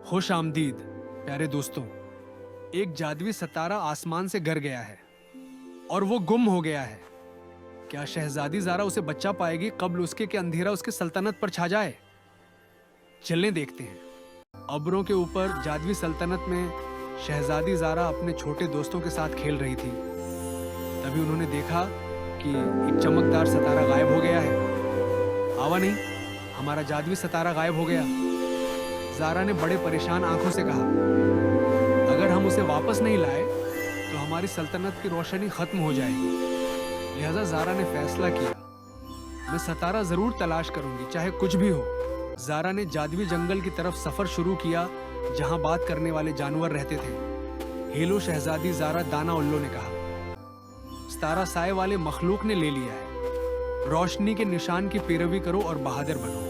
खुश आमदीद प्यारे दोस्तों। एक जादुई सितारा आसमान से गिर गया है और वो गुम हो गया है। क्या शहजादी ज़ारा उसे बचा पाएगी कब्ल उसके कि अंधेरा उसके सल्तनत पर छा जाए? चलें देखते हैं। अब्रों के ऊपर जादुई सल्तनत में शहजादी ज़ारा अपने छोटे दोस्तों के साथ खेल रही थी। तभी उन्होंने देखा कि एक चमकदार सितारा गायब हो गया है। आवा नहीं, हमारा जादुई सितारा गायब हो गया। ज़ारा ने बड़े परेशान आंखों से कहा, अगर हम उसे वापस नहीं लाए तो हमारी सल्तनत की रोशनी खत्म हो जाएगी। लिहाजा ज़ारा ने फैसला किया, मैं सितारा जरूर तलाश करूंगी, चाहे कुछ भी हो। ज़ारा ने जादुई जंगल की तरफ सफर शुरू किया जहां बात करने वाले जानवर रहते थे। हेलो शहजादी ज़ारा, दाना उल्लू ने कहा। सितारा साए वाले मखलूक ने ले लिया है। रोशनी के निशान की पैरवी करो और बहादुर बनो।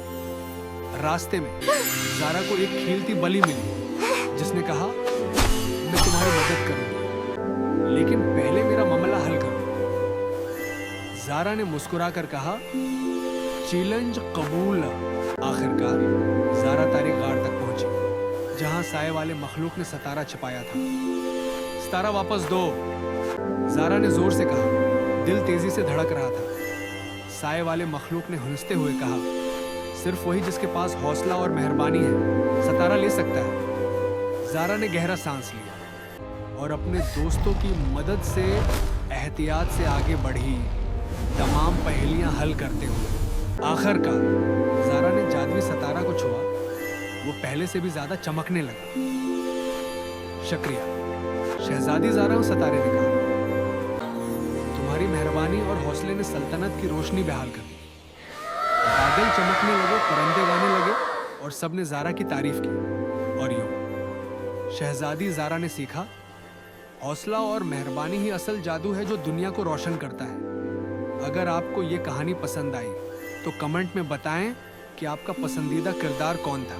रास्ते में ज़ारा को एक खेलती बली मिली जिसने कहा, मैं तुम्हारी मदद करूंगी, लेकिन पहले मेरा मामला हल करो। ज़ारा ने मुस्कुराकर कहा, चैलेंज कबूल। आखिरकार ज़ारा तारीख गार तक पहुंची जहां साए वाले मखलूक ने सितारा छिपाया था। सितारा वापस दो, ज़ारा ने जोर से कहा। दिल तेजी से धड़क रहा था। साए वाले मखलूक ने हंसते हुए कहा, सिर्फ वही जिसके पास हौसला और मेहरबानी है सितारा ले सकता है। ज़ारा ने गहरा सांस लिया और अपने दोस्तों की मदद से एहतियात से आगे बढ़ी, तमाम पहेलियां हल करते हुए। आखिरकार ज़ारा ने जादुई सितारा को छुआ। वो पहले से भी ज्यादा चमकने लगा। शुक्रिया शहजादी ज़ारा और सितारे ने कहा, तुम्हारी मेहरबानी और हौसले ने सल्तनत की रोशनी बहाल कर दी। बादल चमकने लगे, परिंदे गाने लगे और सबने ज़ारा की तारीफ की। और यूं शहजादी ज़ारा ने सीखा, हौसला और मेहरबानी ही असल जादू है जो दुनिया को रोशन करता है। अगर आपको ये कहानी पसंद आई तो कमेंट में बताएं कि आपका पसंदीदा किरदार कौन था।